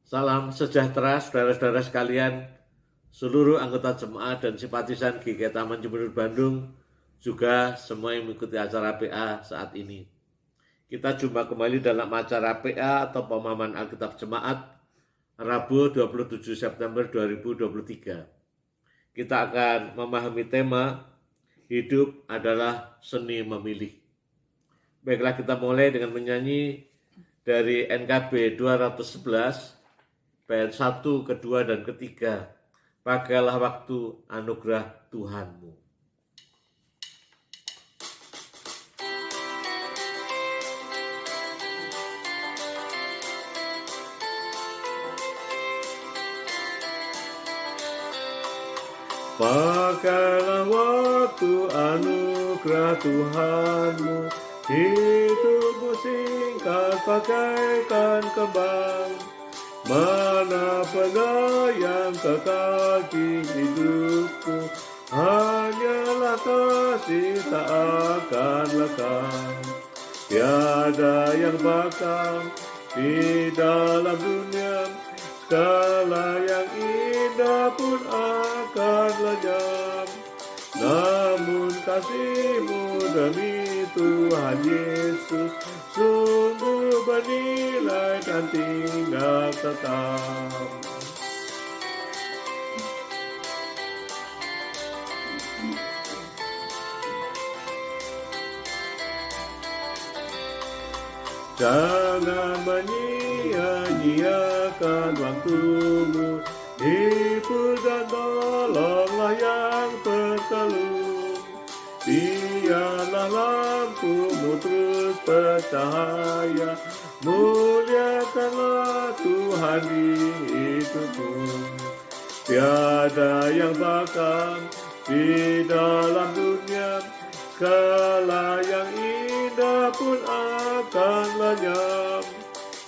Salam sejahtera saudara-saudara sekalian, seluruh anggota jemaat dan simpatisan GKI Taman Cibunur Bandung, juga semua yang mengikuti acara PA saat ini. Kita jumpa kembali dalam acara PA atau pemahaman Alkitab Jemaat, Rabu 27 September 2023. Kita akan memahami tema, hidup adalah seni memilih. Baiklah, kita mulai dengan menyanyi dari NKB 211, bait 1, kedua, dan ketiga. Pakailah waktu anugerah Tuhanmu. Pakailah waktu anugerah Tuhanmu, hidupmu singkat bagaikan kembang. Mana pernah yang kekal di hidupku, hanyalah kasih tak akan lekang. Tiada yang bakal di dalam dunia, segala yang indah pun akan lenyap. Namun kasih-Mu demi Tuhan Yesus sungguh bernilai dan tinggal tetap. Jangan menyia-nyiakan waktumu, hibur dan tolonglah yang terkelum. Biarlah lampumu terus bercahaya, muliakanlah Tuhan di hidupmu. Tiada yang bakal di dalam dunia, segala yang indah pun akan lenyap.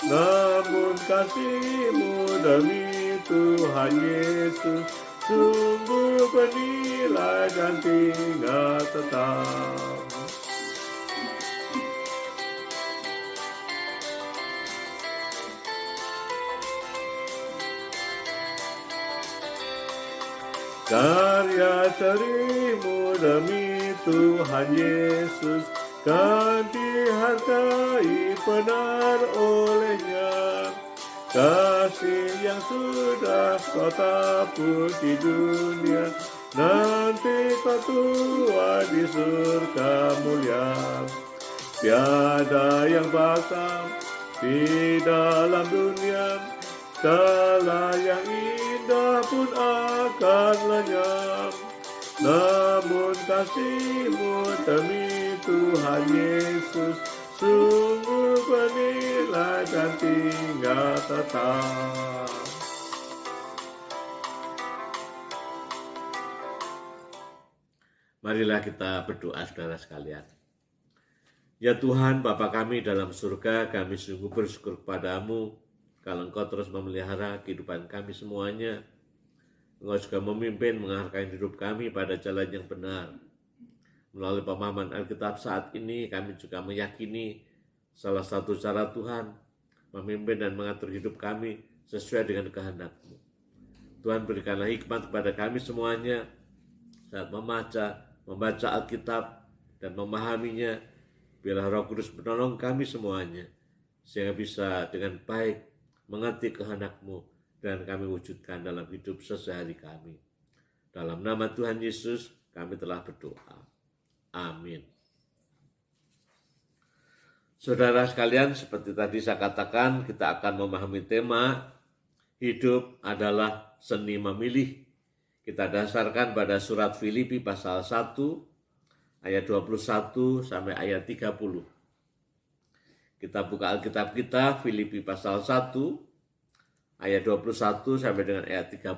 Namun kasih-Mu demi Tuhan Yesus sungguh bernilai dan tinggal tetap. Karya ceri-Mu demi Tuhan Yesus kan dihargai benar olehnya. Kasih yang sudah Kau tabur di dunia, nanti Kau tuai di surga mulia. Tiada yang bakal di dalam dunia, segala yang indah pun akan lenyap. Namun kasih-Mu demi Tuhan Yesus sungguh bernilai dan tinggal tetap. Marilah kita berdoa saudara sekalian. Ya Tuhan, Bapa kami dalam surga, kami sungguh bersyukur kepadamu kalau Engkau terus memelihara kehidupan kami semuanya. Engkau juga memimpin mengarahkan hidup kami pada jalan yang benar. Melalui pemahaman Alkitab saat ini, kami juga meyakini salah satu cara Tuhan memimpin dan mengatur hidup kami sesuai dengan kehendak-Mu. Tuhan, berikanlah hikmat kepada kami semuanya saat membaca Alkitab dan memahaminya. Biarlah Roh Kudus menolong kami semuanya, sehingga bisa dengan baik mengerti kehendak-Mu dan kami wujudkan dalam hidup sehari-hari kami. Dalam nama Tuhan Yesus kami telah berdoa. Amin. Saudara sekalian, seperti tadi saya katakan, kita akan memahami tema hidup adalah seni memilih. Kita dasarkan pada surat Filipi pasal 1 ayat 21 sampai ayat 30. Kita buka Alkitab kita, Filipi pasal 1 ayat 21 sampai dengan ayat 30.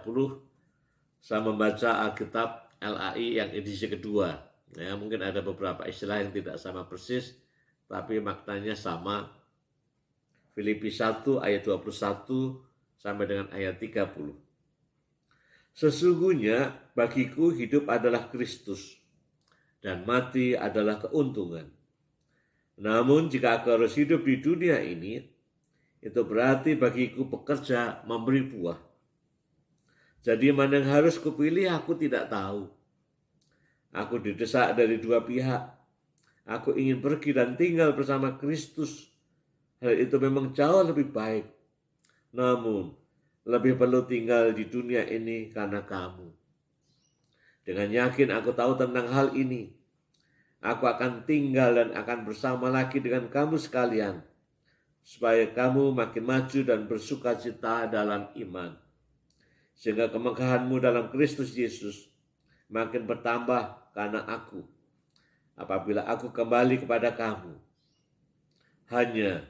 Saya membaca Alkitab LAI yang edisi kedua. Ya, mungkin ada beberapa istilah yang tidak sama persis, tapi maknanya sama. Filipi 1 ayat 21 sampai dengan ayat 30. Sesungguhnya bagiku hidup adalah Kristus, dan mati adalah keuntungan. Namun jika aku harus hidup di dunia ini, itu berarti bagiku bekerja memberi buah. Jadi mana yang harus kupilih aku tidak tahu. Aku didesak dari dua pihak. Aku ingin pergi dan tinggal bersama Kristus. Hal itu memang jauh lebih baik. Namun, lebih perlu tinggal di dunia ini karena kamu. Dengan yakin aku tahu tentang hal ini. Aku akan tinggal dan akan bersama lagi dengan kamu sekalian. Supaya kamu makin maju dan bersuka cita dalam iman. Sehingga kemegahanmu dalam Kristus Yesus makin bertambah karena aku. Apabila aku kembali kepada kamu, hanya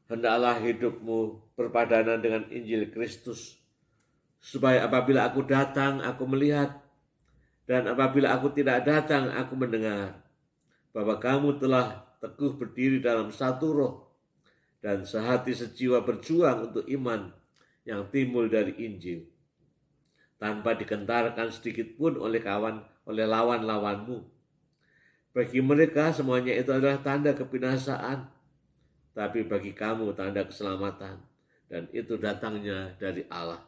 hendaklah hidupmu berpadanan dengan Injil Kristus, supaya apabila aku datang, aku melihat, dan apabila aku tidak datang, aku mendengar, bahwa kamu telah teguh berdiri dalam satu roh, dan sehati sejiwa berjuang untuk iman yang timbul dari Injil, tanpa digentarkan sedikit pun oleh lawan-lawanmu. Bagi mereka semuanya itu adalah tanda kebinasaan, tapi bagi kamu tanda keselamatan, dan itu datangnya dari Allah.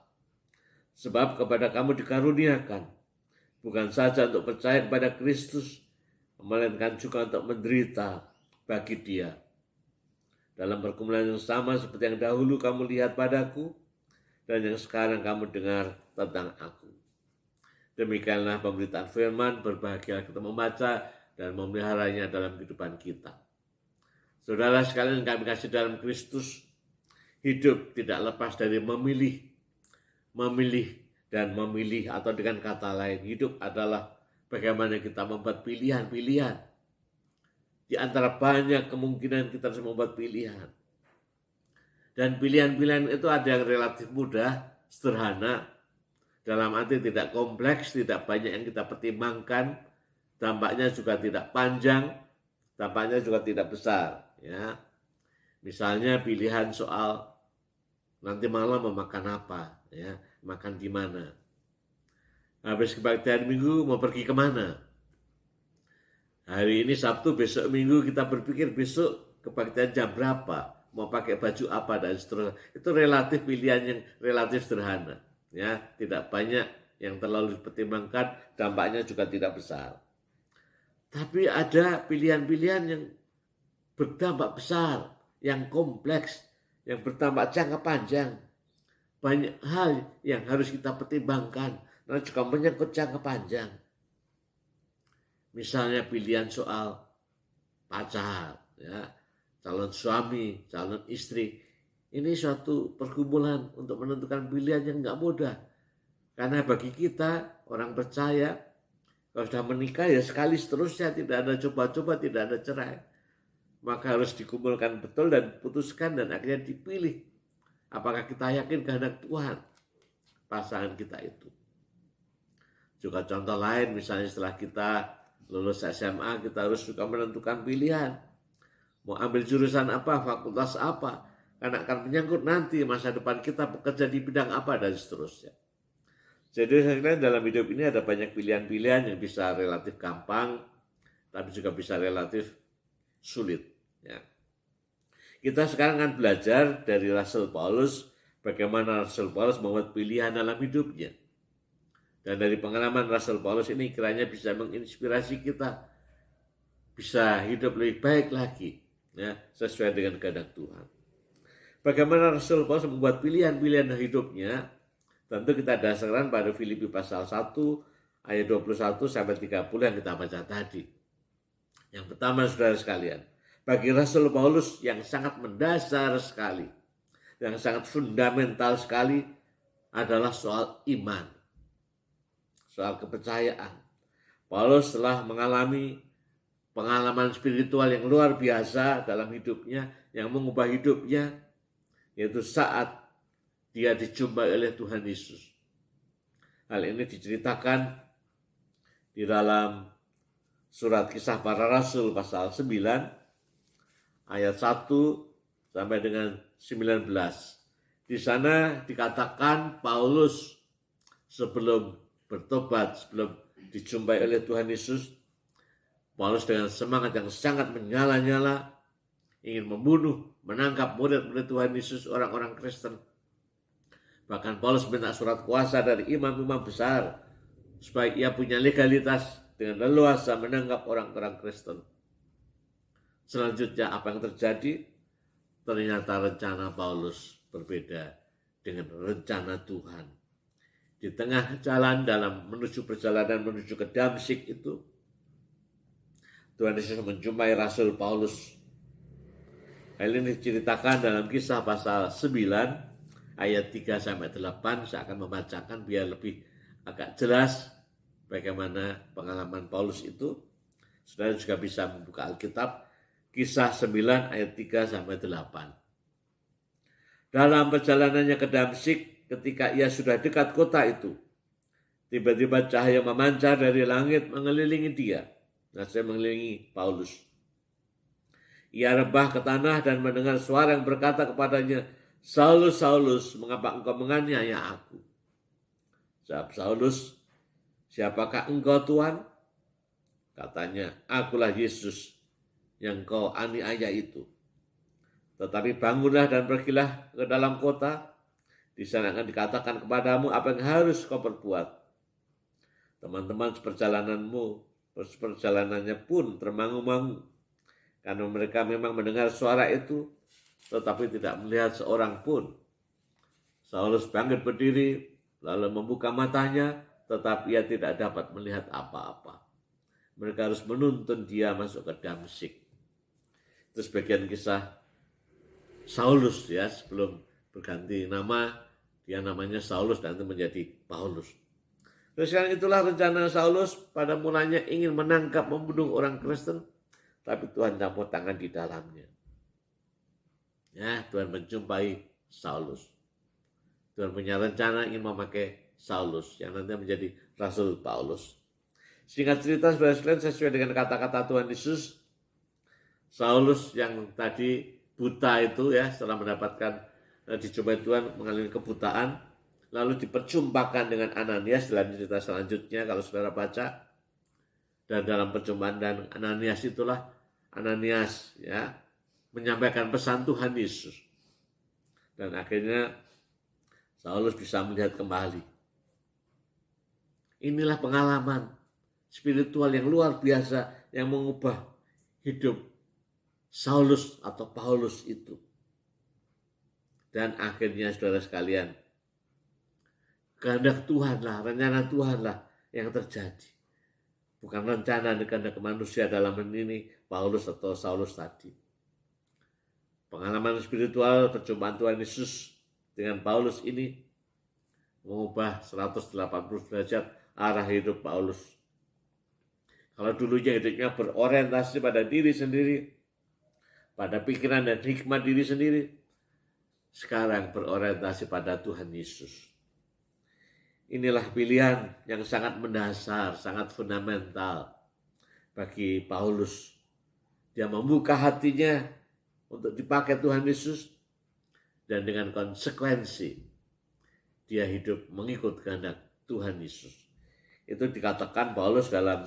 Sebab kepada kamu dikaruniakan, bukan saja untuk percaya kepada Kristus, melainkan juga untuk menderita bagi Dia. Dalam pergumulan yang sama seperti yang dahulu kamu lihat padaku, dan yang sekarang kamu dengar tentang aku. Demikianlah pemberitaan firman, berbahagia kita membaca dan memeliharanya dalam kehidupan kita. Saudara sekalian kami kasih dalam Kristus, hidup tidak lepas dari memilih dan memilih, atau dengan kata lain, hidup adalah bagaimana kita membuat pilihan-pilihan. Di antara banyak kemungkinan kita harus membuat pilihan. Dan pilihan-pilihan itu ada yang relatif mudah, sederhana, dalam arti tidak kompleks, tidak banyak yang kita pertimbangkan, dampaknya juga tidak panjang, dampaknya juga tidak besar. Ya, misalnya pilihan soal nanti malam mau makan apa, ya, makan di mana. Habis kebaktian Minggu mau pergi kemana? Hari ini Sabtu, besok Minggu kita berpikir besok kebaktian jam berapa, mau pakai baju apa dan seterusnya. Itu relatif pilihan yang relatif sederhana. Ya, tidak banyak yang terlalu dipertimbangkan, dampaknya juga tidak besar. Tapi ada pilihan-pilihan yang berdampak besar, yang kompleks, yang berdampak jangka panjang. Banyak hal yang harus kita pertimbangkan, dan juga menyangkut jangka panjang. Misalnya pilihan soal pacar, ya, calon suami, calon istri. Ini suatu pergumulan untuk menentukan pilihan yang nggak mudah. Karena bagi kita, orang percaya, kalau sudah menikah ya sekali seterusnya, tidak ada coba-coba, tidak ada cerai. Maka harus dikumpulkan betul dan putuskan dan akhirnya dipilih. Apakah kita yakin kehendak Tuhan pasangan kita itu. Juga contoh lain, misalnya setelah kita lulus SMA, kita harus juga menentukan pilihan. Mau ambil jurusan apa, fakultas apa, karena akan menyangkut nanti masa depan kita bekerja di bidang apa dan seterusnya. Jadi saya kira dalam hidup ini ada banyak pilihan-pilihan yang bisa relatif gampang, tapi juga bisa relatif sulit. Ya. Kita sekarang akan belajar dari Rasul Paulus, bagaimana Rasul Paulus membuat pilihan dalam hidupnya. Dan dari pengalaman Rasul Paulus ini kiranya bisa menginspirasi kita, bisa hidup lebih baik lagi, ya, sesuai dengan kehendak Tuhan. Bagaimana Rasul Paulus membuat pilihan-pilihan hidupnya, tentu kita dasarkan pada Filipi pasal 1 ayat 21 sampai 30 yang kita baca tadi. Yang pertama, saudara sekalian, bagi Rasul Paulus yang sangat mendasar sekali, yang sangat fundamental sekali adalah soal iman, soal kepercayaan. Paulus telah mengalami pengalaman spiritual yang luar biasa dalam hidupnya, yang mengubah hidupnya, yaitu saat dia dijumpai oleh Tuhan Yesus. Hal ini diceritakan di dalam surat Kisah Para Rasul pasal 9 ayat 1 sampai dengan 19. Di sana dikatakan Paulus sebelum bertobat, sebelum dijumpai oleh Tuhan Yesus, Paulus dengan semangat yang sangat menyala-nyala, ingin membunuh, menangkap murid-murid Tuhan Yesus, orang-orang Kristen. Bahkan Paulus minta surat kuasa dari imam-imam besar supaya ia punya legalitas dengan leluasa menangkap orang-orang Kristen. Selanjutnya apa yang terjadi? Ternyata rencana Paulus berbeda dengan rencana Tuhan. Di tengah jalan dalam perjalanan menuju ke Damsyik itu, Tuhan Yesus menjumpai Rasul Paulus. Hal ini diceritakan dalam Kisah pasal 9 ayat 3-8. Saya akan membacakan biar lebih agak jelas bagaimana pengalaman Paulus itu. Saudara juga bisa membuka Alkitab, Kisah 9 ayat 3-8. Dalam perjalanannya ke Damsyik, ketika ia sudah dekat kota itu, tiba-tiba cahaya memancar dari langit mengelilingi dia. Saya mengelilingi Paulus. Ia rebah ke tanah dan mendengar suara yang berkata kepadanya, "Saulus, Saulus, mengapa engkau menganiaya aku?" Jawab Saulus, "Siapakah engkau, Tuhan?" Katanya, "Akulah Yesus yang kau aniaya itu. Tetapi bangunlah dan pergilah ke dalam kota. Di sana akan dikatakan kepadamu apa yang harus kau perbuat." Teman-teman perjalanannya pun termangu-mangu, karena mereka memang mendengar suara itu, tetapi tidak melihat seorang pun. Saulus bangkit berdiri, lalu membuka matanya, tetapi ia tidak dapat melihat apa-apa. Mereka harus menuntun dia masuk ke Damsyik. Itu sebagian kisah Saulus ya, sebelum berganti nama, dia namanya Saulus dan itu menjadi Paulus. Terus sekarang itulah rencana Saulus, pada mulanya ingin menangkap, membunuh orang Kristen, tapi Tuhan campur tangan di dalamnya. Ya, Tuhan menjumpai Saulus. Tuhan punya rencana ingin memakai Saulus yang nanti menjadi Rasul Paulus. Singkat cerita, saudara-saudara, sesuai dengan kata-kata Tuhan Yesus, Saulus yang tadi buta itu ya, setelah mendapatkan dijumpai Tuhan mengalami kebutaan, lalu diperjumpakan dengan Ananias dalam cerita selanjutnya kalau saudara baca. Dan dalam perjumpaan dan Ananias itulah Ananias ya menyampaikan pesan Tuhan Yesus. Dan akhirnya Saulus bisa melihat kembali. Inilah pengalaman spiritual yang luar biasa yang mengubah hidup Saulus atau Paulus itu. Dan akhirnya saudara sekalian, kehendak Tuhanlah, rencana Tuhanlah yang terjadi. Bukan rencana dan kehendak manusia dalam ini Paulus atau Saulus tadi. Pengalaman spiritual perjumpaan Tuhan Yesus dengan Paulus ini mengubah 180 derajat arah hidup Paulus. Kalau dulunya hidupnya berorientasi pada diri sendiri, pada pikiran dan hikmat diri sendiri, sekarang berorientasi pada Tuhan Yesus. Inilah pilihan yang sangat mendasar, sangat fundamental bagi Paulus. Dia membuka hatinya untuk dipakai Tuhan Yesus, dan dengan konsekuensi dia hidup mengikut kehendak Tuhan Yesus. Itu dikatakan Paulus dalam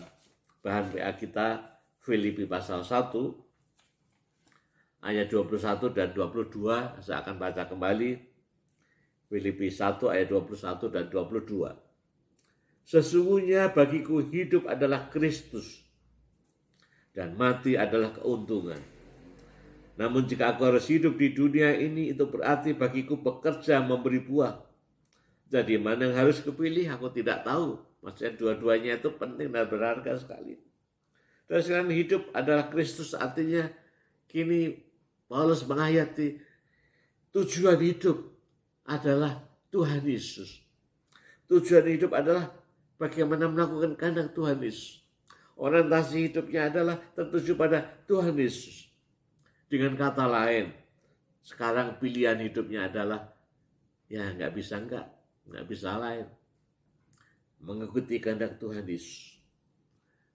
bahan PA kita Filipi pasal 1 ayat 21 dan 22. Saya akan baca kembali Filipi 1 ayat 21 dan 22. Sesungguhnya bagiku hidup adalah Kristus dan mati adalah keuntungan. Namun jika aku harus hidup di dunia ini, itu berarti bagiku bekerja memberi buah. Jadi mana yang harus kupilih aku tidak tahu. Maksudnya dua-duanya itu penting dan berharga sekali. Dan sekarang hidup adalah Kristus, artinya kini Paulus menghayati tujuan hidup adalah Tuhan Yesus. Tujuan hidup adalah bagaimana melakukan kehendak Tuhan Yesus. Orientasi hidupnya adalah tertuju pada Tuhan Yesus. Dengan kata lain, sekarang pilihan hidupnya adalah ya nggak bisa lain. Mengikuti kehendak Tuhan Yesus.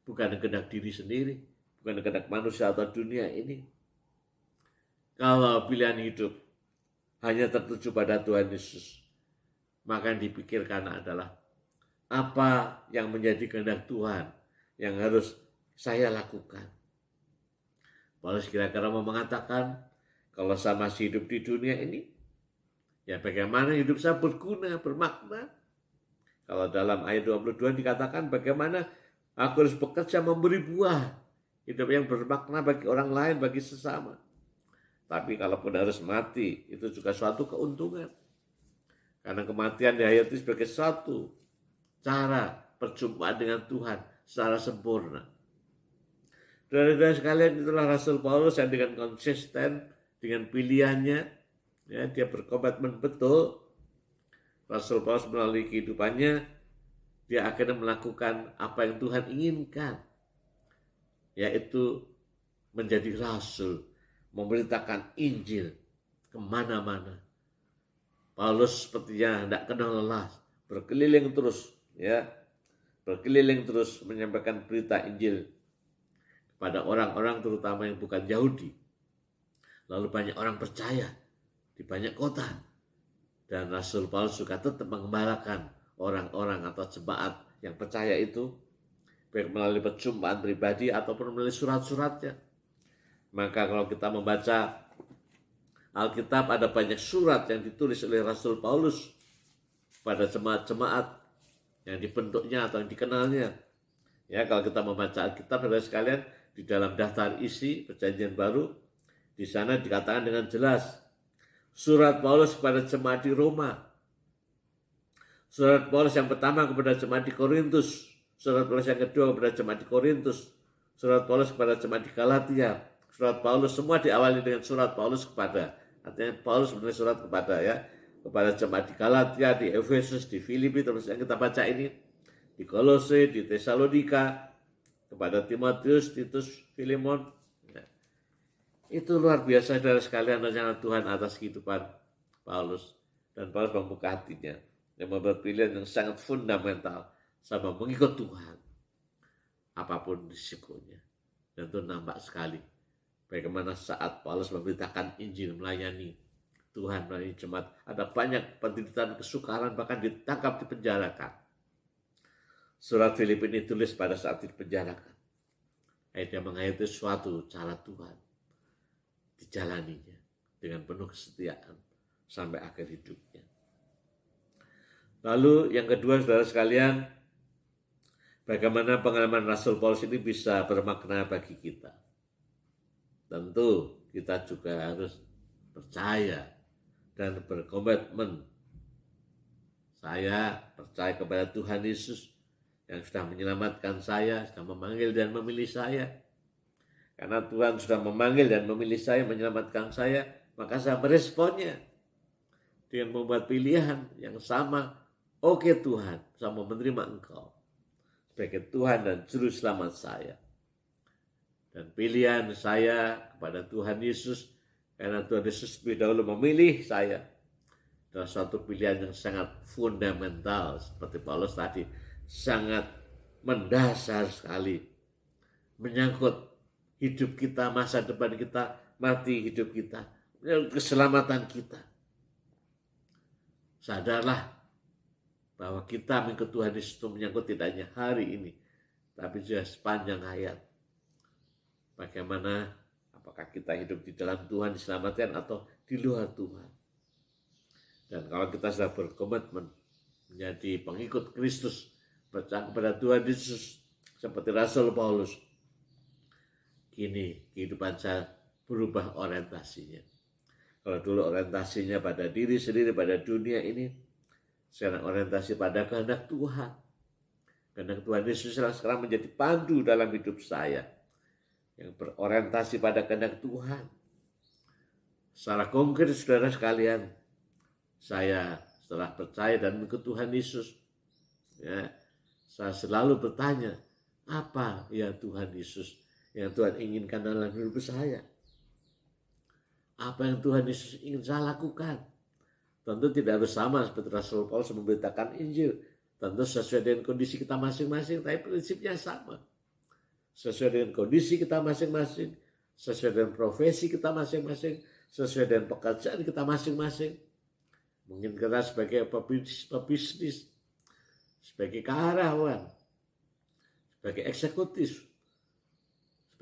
Bukan kehendak diri sendiri, bukan kehendak manusia atau dunia ini. Kalau pilihan hidup hanya tertuju pada Tuhan Yesus, maka yang dipikirkan adalah apa yang menjadi kehendak Tuhan yang harus saya lakukan. Paulus kira-kira mau mengatakan, kalau saya masih hidup di dunia ini, ya bagaimana hidup saya berguna, bermakna. Kalau dalam ayat 22 dikatakan bagaimana aku harus bekerja memberi buah, hidup yang bermakna bagi orang lain, bagi sesama. Tapi kalaupun harus mati, itu juga suatu keuntungan. Karena kematian dihayati sebagai suatu cara perjumpaan dengan Tuhan secara sempurna. Saudara-saudara sekalian, itulah Rasul Paulus yang dengan konsisten, dengan pilihannya, ya, dia berkomitmen betul. Rasul Paulus melalui kehidupannya, dia akhirnya melakukan apa yang Tuhan inginkan, yaitu menjadi rasul, memberitakan Injil kemana-mana. Paulus sepertinya tidak kenal lelah, berkeliling terus, ya, berkeliling terus menyampaikan berita Injil pada orang-orang terutama yang bukan Yahudi. Lalu banyak orang percaya di banyak kota. Dan Rasul Paulus juga tetap mengembalakan orang-orang atau jemaat yang percaya itu, baik melalui perjumpaan pribadi ataupun melalui surat-suratnya. Maka kalau kita membaca Alkitab, ada banyak surat yang ditulis oleh Rasul Paulus pada jemaat-jemaat yang dibentuknya atau yang dikenalnya. Ya, kalau kita membaca Alkitab, saudara sekalian, di dalam daftar isi Perjanjian Baru, di sana dikatakan dengan jelas, surat Paulus kepada jemaat di Roma, surat Paulus yang pertama kepada jemaat di Korintus, surat Paulus yang kedua kepada jemaat di Korintus, surat Paulus kepada jemaat di Galatia, surat Paulus semua diawali dengan surat Paulus kepada, artinya Paulus menulis surat kepada jemaat di Galatia, di Efesus, di Filipi, terus yang kita baca ini, di Kolose, di Tesalonika, kepada Timotius, Titus, Filemon. Nah, itu luar biasa saudara sekalian rencana Tuhan atas kehidupan Paulus. Dan Paulus membuka hatinya yang membuat pilihan yang sangat fundamental sama mengikut Tuhan, apapun risikonya. Dan itu nampak sekali bagaimana saat Paulus memberitakan Injil, melayani Tuhan melalui jemaat, ada banyak penderitaan, kesukaran, bahkan ditangkap, dipenjarakan. Surat Filipi ini ditulis pada saat dipenjarakan. Dia menghayati suatu cara Tuhan, dijalaninya dengan penuh kesetiaan sampai akhir hidupnya. Lalu yang kedua, saudara sekalian, bagaimana pengalaman Rasul Paulus ini bisa bermakna bagi kita. Tentu kita juga harus percaya dan berkomitmen. Saya percaya kepada Tuhan Yesus yang sudah menyelamatkan saya, sudah memanggil dan memilih saya. Karena Tuhan sudah memanggil dan memilih saya, menyelamatkan saya, maka saya meresponnya dengan membuat pilihan yang sama. Oke Tuhan, saya mau menerima Engkau sebagai Tuhan dan Juru Selamat saya. Dan pilihan saya kepada Tuhan Yesus, karena Tuhan Yesus lebih dahulu memilih saya, adalah suatu pilihan yang sangat fundamental. Seperti Paulus tadi, sangat mendasar sekali, menyangkut hidup kita, masa depan kita, mati hidup kita, keselamatan kita. Sadarlah bahwa kita mengikut Tuhan Yesus itu menyangkut tidak hanya hari ini, tapi juga sepanjang hayat. Bagaimana, apakah kita hidup di dalam Tuhan diselamatkan atau di luar Tuhan. Dan kalau kita sudah berkomitmen menjadi pengikut Kristus, percaya kepada Tuhan Yesus seperti Rasul Paulus, kini kehidupan saya berubah orientasinya. Kalau dulu orientasinya pada diri sendiri, pada dunia ini, sekarang orientasi pada kehendak Tuhan. Kehendak Tuhan Yesus sekarang menjadi pandu dalam hidup saya, yang berorientasi pada kehendak Tuhan. Secara konkret, saudara sekalian, saya setelah percaya dan mengikut Tuhan Yesus, ya, saya selalu bertanya, apa ya Tuhan Yesus yang Tuhan inginkan dalam hidup saya? Apa yang Tuhan Yesus ingin saya lakukan? Tentu tidak harus sama seperti Rasul Paulus memberitakan Injil. Tentu sesuai dengan kondisi kita masing-masing, tapi prinsipnya sama. Sesuai dengan kondisi kita masing-masing, sesuai dengan profesi kita masing-masing, sesuai dengan pekerjaan kita masing-masing. Mungkin kita sebagai pebisnis, sebagai karyawan, sebagai eksekutif,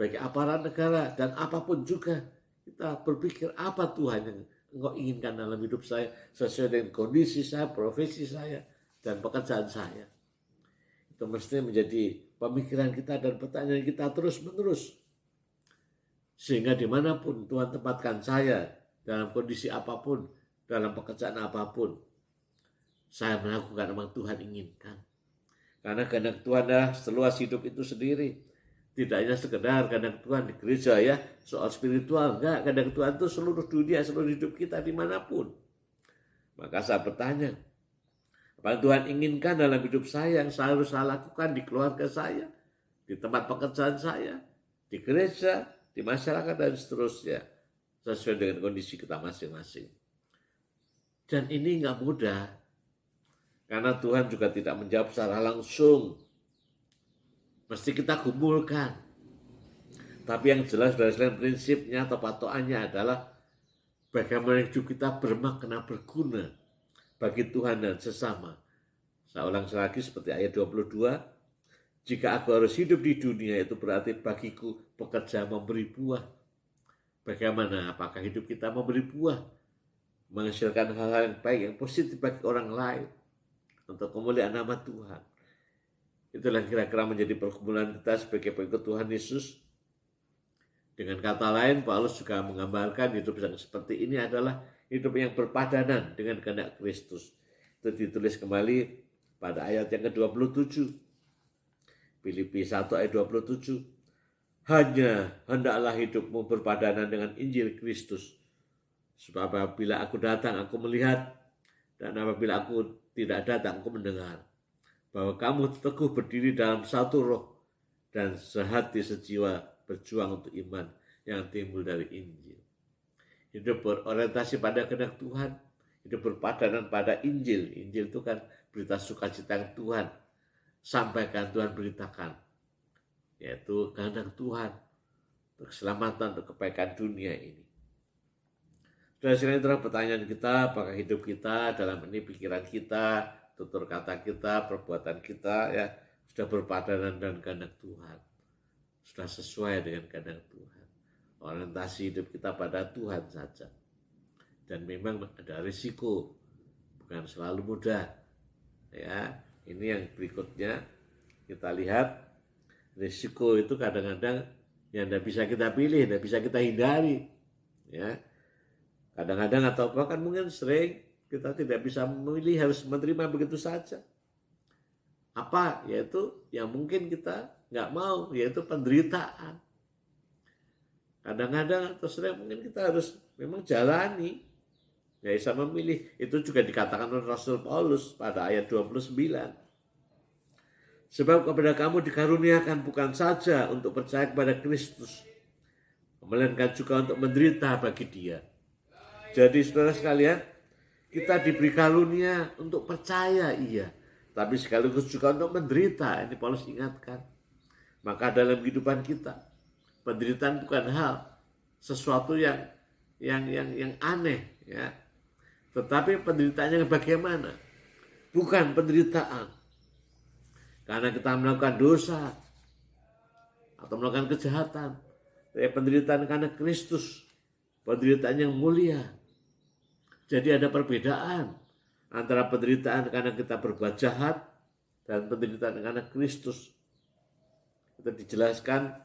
bagi aparat negara dan apapun juga. Kita berpikir apa Tuhan yang Engkau inginkan dalam hidup saya sesuai dengan kondisi saya, profesi saya, dan pekerjaan saya. Itu mestinya menjadi pemikiran kita dan pertanyaan kita terus-menerus. Sehingga dimanapun Tuhan tempatkan saya, dalam kondisi apapun, dalam pekerjaan apapun, saya melakukan apa yang Tuhan inginkan. Karena kehendak Tuhan adalah seluas hidup itu sendiri. Tidak hanya sekedar kehendak Tuhan di gereja ya, soal spiritual. Enggak, kehendak Tuhan itu seluruh dunia, seluruh hidup kita dimanapun. Maka saya bertanya, apa yang Tuhan inginkan dalam hidup saya yang saya harus lakukan di keluarga saya, di tempat pekerjaan saya, di gereja, di masyarakat dan seterusnya, sesuai dengan kondisi kita masing-masing. Dan ini nggak mudah, karena Tuhan juga tidak menjawab secara langsung. Mesti kita gumulkan. Tapi yang jelas dari selain prinsipnya atau patokannya adalah bagaimana hidup kita bermakna, berguna bagi Tuhan dan sesama. Saya ulang lagi seperti ayat 22. Jika aku harus hidup di dunia, itu berarti bagiku bekerja memberi buah. Bagaimana? Apakah hidup kita memberi buah? Menghasilkan hal-hal yang baik, yang positif bagi orang lain. Untuk kemuliaan nama Tuhan. Itulah kira-kira menjadi pergumulan kita sebagai pengikut Tuhan Yesus. Dengan kata lain, Paulus juga menggambarkan hidup yang seperti ini adalah hidup yang berpadanan dengan kehendak Kristus. Itu ditulis kembali pada ayat yang ke-27. Filipi 1 ayat 27. Hanya hendaklah hidupmu berpadanan dengan Injil Kristus. Sebab apabila aku datang, aku melihat. Dan apabila aku tidak datang, aku mendengar. Bahwa kamu teguh berdiri dalam satu roh. Dan sehati sejiwa berjuang untuk iman yang timbul dari Injil. Hidup berorientasi pada kehendak Tuhan. Hidup berpadanan pada Injil. Injil itu kan berita sukacita yang Tuhan sampaikan, Tuhan beritakan. Yaitu kehendak Tuhan. Untuk keselamatan, untuk kebaikan dunia ini. Sudah sekali itulah pertanyaan kita, apakah hidup kita dalam ini pikiran kita, tutur kata kita, perbuatan kita ya sudah berpadanan dengan kehendak Tuhan. Sudah sesuai dengan kehendak Tuhan. Orientasi hidup kita pada Tuhan saja. Dan memang ada risiko, bukan selalu mudah. Ya, ini yang berikutnya kita lihat risiko itu kadang-kadang yang tidak bisa kita pilih, tidak bisa kita hindari. Ya. Kadang-kadang atau bahkan mungkin sering kita tidak bisa memilih, harus menerima begitu saja. Apa? Yaitu yang mungkin kita nggak mau, yaitu penderitaan. Kadang-kadang atau sering mungkin kita harus memang jalani. Nggak bisa memilih. Itu juga dikatakan oleh Rasul Paulus pada ayat 29. Sebab kepada kamu dikaruniakan bukan saja untuk percaya kepada Kristus, melainkan juga untuk menderita bagi Dia. Jadi saudara sekalian, kita diberi karunia untuk percaya iya, tapi sekaligus juga untuk menderita. Ini Paulus ingatkan. Maka dalam kehidupan kita, penderitaan bukan hal sesuatu yang aneh, ya. Tetapi penderitaannya bagaimana? Bukan penderitaan karena kita melakukan dosa atau melakukan kejahatan, tapi penderitaan karena Kristus, penderitaan yang mulia. Jadi ada perbedaan antara penderitaan karena kita berbuat jahat dan penderitaan karena Kristus. Itu dijelaskan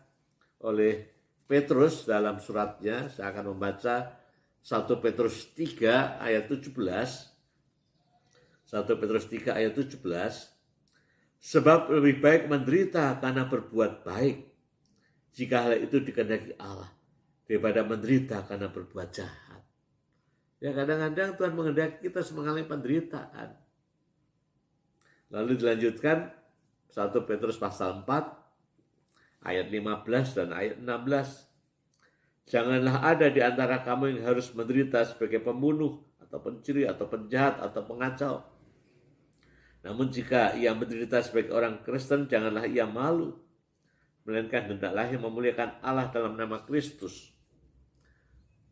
oleh Petrus dalam suratnya. Saya akan membaca 1 Petrus 3 ayat 17. 1 Petrus 3 ayat 17. Sebab lebih baik menderita karena berbuat baik, jika hal itu dikehendaki Allah, daripada menderita karena berbuat jahat. Ya kadang-kadang Tuhan menghendaki kita mengalami penderitaan. Lalu dilanjutkan 1 Petrus pasal 4 ayat 15 dan ayat 16. Janganlah ada di antara kamu yang harus menderita sebagai pembunuh atau pencuri atau penjahat atau pengacau. Namun jika ia menderita sebagai orang Kristen, janganlah ia malu, melainkan hendaklah ia memuliakan Allah dalam nama Kristus.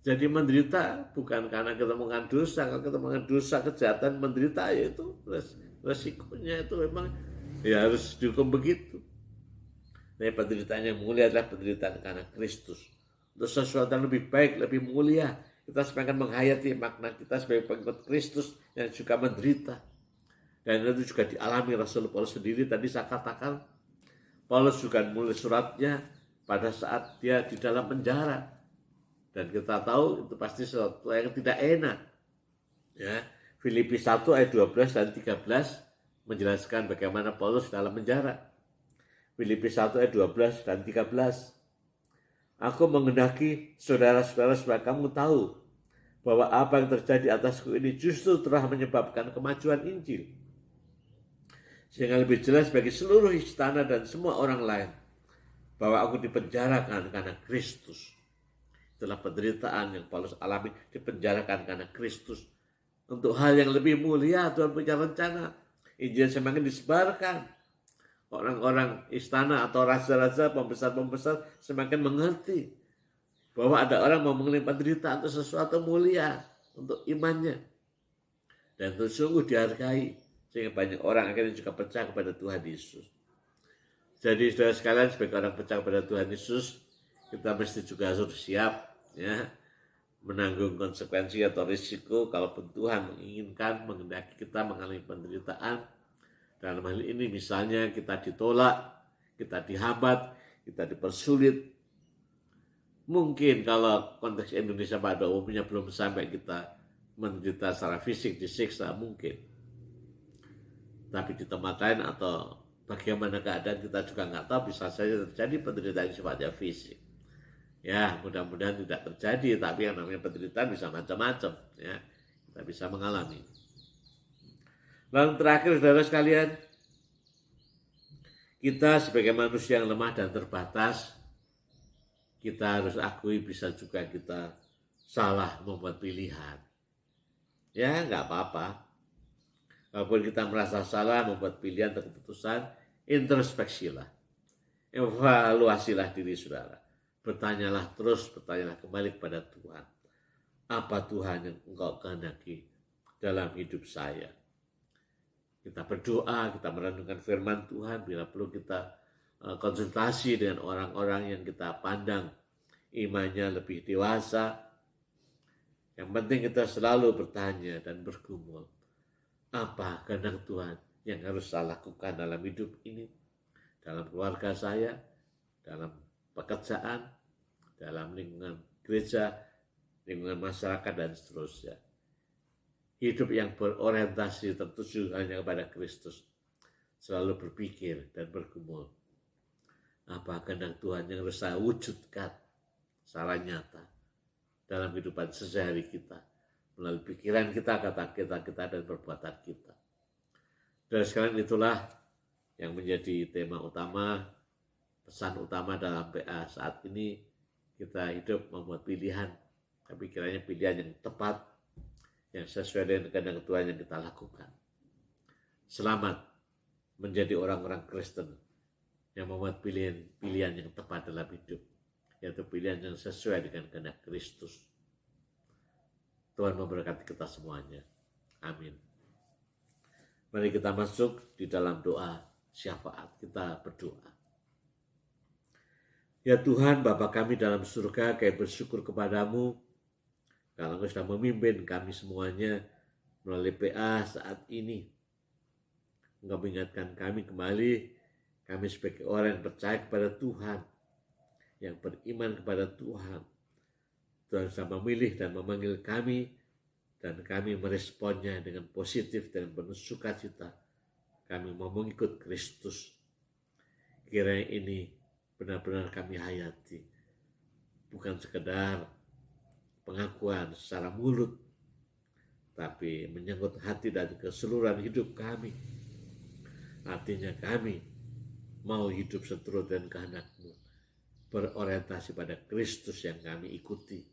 Jadi menderita bukan karena kita melakukan dosa. Kalau kita melakukan dosa, kejahatan, menderita, ya itu resikonya itu memang ya harus dihukum begitu. Tapi penderitaan yang mulia adalah penderitaan karena Kristus. Untuk sesuatu yang lebih baik, lebih mulia. Kita semakin menghayati makna kita sebagai pengikut Kristus yang juga menderita. Dan itu juga dialami Rasul Paulus sendiri. Tadi saya katakan, Paulus juga menulis suratnya pada saat dia di dalam penjara. Dan kita tahu itu pasti sesuatu yang tidak enak. Ya, Filipi 1 ayat 12 dan 13 menjelaskan bagaimana Paulus dalam penjara. Filipi 1 ayat 12 dan 13. Aku menghendaki saudara-saudara supaya kamu tahu bahwa apa yang terjadi atasku ini justru telah menyebabkan kemajuan Injil. Sehingga lebih jelas bagi seluruh istana dan semua orang lain bahwa aku dipenjarakan karena Kristus. Itulah penderitaan yang Paulus alami, dipenjarakan karena Kristus. Untuk hal yang lebih mulia Tuhan punya rencana. Injil semakin disebarkan. Orang-orang istana atau raja-raja, pembesar-pembesar semakin mengerti bahwa ada orang mau mengalami penderitaan untuk sesuatu mulia, untuk imannya. Dan itu sungguh dihargai, sehingga banyak orang akhirnya juga percaya kepada Tuhan Yesus. Jadi saudara sekalian, sebagai orang percaya kepada Tuhan Yesus, kita mesti juga harus siap ya, menanggung konsekuensi atau risiko kalaupun Tuhan menginginkan, menghendaki kita mengalami penderitaan. Dalam hal ini misalnya kita ditolak, kita dihambat, kita dipersulit. Mungkin kalau konteks Indonesia pada umumnya belum sampai kita menderita secara fisik, disiksa mungkin. Tapi di tempat lain atau bagaimana keadaan kita juga nggak tahu, bisa saja terjadi penderitaan yang sifatnya fisik. Ya, mudah-mudahan tidak terjadi, tapi yang namanya penderitaan bisa macam-macam. Ya, kita bisa mengalami. Lalu terakhir saudara sekalian, kita sebagai manusia yang lemah dan terbatas, kita harus akui bisa juga kita salah membuat pilihan. Ya nggak apa-apa. Walaupun kita merasa salah membuat pilihan atau keputusan, introspeksilah. Evaluasilah diri saudara. Bertanyalah terus, bertanyalah kembali kepada Tuhan. Apa Tuhan yang engkau kehendaki dalam hidup saya? Kita berdoa, kita merenungkan firman Tuhan, bila perlu kita konsultasi dengan orang-orang yang kita pandang imannya lebih dewasa. Yang penting kita selalu bertanya dan bergumul, apa kehendak Tuhan yang harus saya lakukan dalam hidup ini, dalam keluarga saya, dalam pekerjaan, dalam lingkungan gereja, lingkungan masyarakat, dan seterusnya. Hidup yang berorientasi tertuju hanya kepada Kristus. Selalu berpikir dan bergumul, apa kehendak Tuhan yang harus saya wujudkan secara nyata dalam kehidupan sehari-hari kita, melalui pikiran kita, kata-kata kita, dan perbuatan kita. Dan sekalian itulah yang menjadi tema utama, pesan utama dalam PA saat ini. Kita hidup membuat pilihan, tapi kiranya pilihan yang tepat, yang sesuai dengan kehendak Tuhan yang kita lakukan. Selamat menjadi orang-orang Kristen yang membuat pilihan yang tepat dalam hidup, yaitu pilihan yang sesuai dengan kehendak Kristus. Tuhan memberkati kita semuanya. Amin. Mari kita masuk di dalam doa syafaat. Kita berdoa. Ya Tuhan, Bapa kami dalam surga, kami bersyukur kepadamu kalau Engkau sudah memimpin kami semuanya melalui PA saat ini. Engkau mengingatkan kami kembali, kami sebagai orang yang percaya kepada Tuhan, yang beriman kepada Tuhan. Tuhan sudah memilih dan memanggil kami, dan kami meresponnya dengan positif dan penuh sukacita. Kami mau mengikut Kristus. Kiranya ini benar-benar kami hayati, bukan sekedar pengakuan secara mulut, tapi menyangkut hati dan keseluruhan hidup kami. Artinya kami mau hidup seturut dengan kehendak-Mu, berorientasi pada Kristus yang kami ikuti.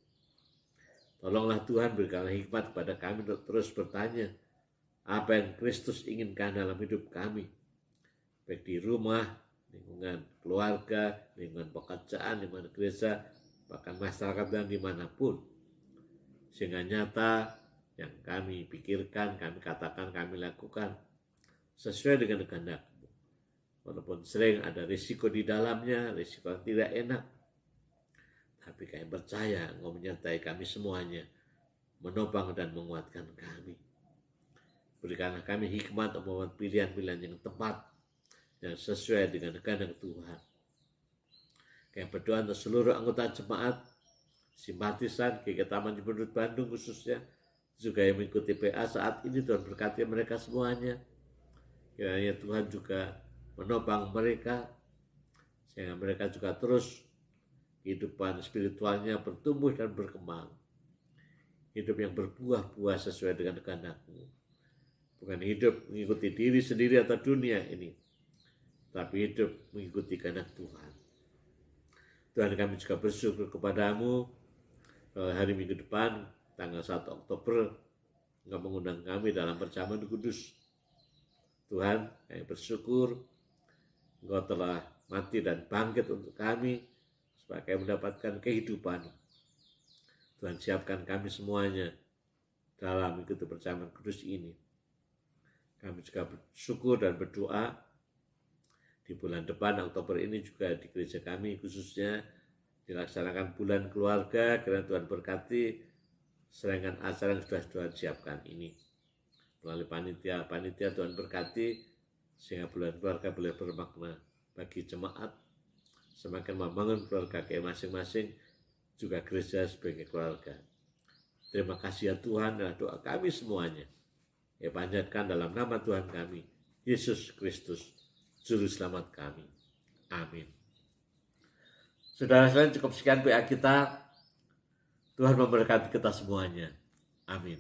Tolonglah Tuhan, berikanlah hikmat kepada kami untuk terus bertanya apa yang Kristus inginkan dalam hidup kami, baik di rumah, lingkungan keluarga, lingkungan pekerjaan, lingkungan gereja, bahkan masyarakat dan dimanapun. Sehingga nyata yang kami pikirkan, kami katakan, kami lakukan sesuai dengan kehendak-Mu. Walaupun sering ada risiko di dalamnya, risiko yang tidak enak. Tapi kami percaya Engkau menyertai kami semuanya, menopang dan menguatkan kami. Berikanlah kami hikmat untuk membuat pilihan-pilihan yang tepat, yang sesuai dengan kehendak Tuhan. Kami berdoa untuk seluruh anggota jemaat, simpatisan GKI Taman Jemberut Bandung khususnya, juga yang mengikuti PA saat ini. Tuhan berkati mereka semuanya. Kiranya Tuhan juga menopang mereka, sehingga mereka juga terus kehidupan spiritualnya bertumbuh dan berkembang. Hidup yang berbuah-buah sesuai dengan kehendak-Mu. Bukan hidup mengikuti diri sendiri atau dunia ini, tapi hidup mengikuti kehendak Tuhan. Tuhan, kami juga bersyukur kepadamu bahwa hari Minggu depan, tanggal 1 Oktober, Engkau mengundang kami dalam perjamuan kudus. Tuhan, kami bersyukur Engkau telah mati dan bangkit untuk kami, supaya kami mendapatkan kehidupan. Tuhan, siapkan kami semuanya dalam mengikuti perjamuan kudus ini. Kami juga bersyukur dan berdoa di bulan depan, Oktober ini juga di gereja kami khususnya dilaksanakan bulan keluarga. Kiranya Tuhan berkati serangkaian acara yang sudah Tuhan siapkan ini. Melalui panitia Tuhan berkati, sehingga bulan keluarga boleh bermakna bagi jemaat, semakin membangun keluarga kami masing-masing, juga gereja sebagai keluarga. Terima kasih ya Tuhan, adalah doa kami semuanya. Panjatkan dalam nama Tuhan kami, Yesus Kristus, Juru Selamat kami. Amin. Saudara-saudara, cukup sekian PA kita. Tuhan memberkati kita semuanya. Amin.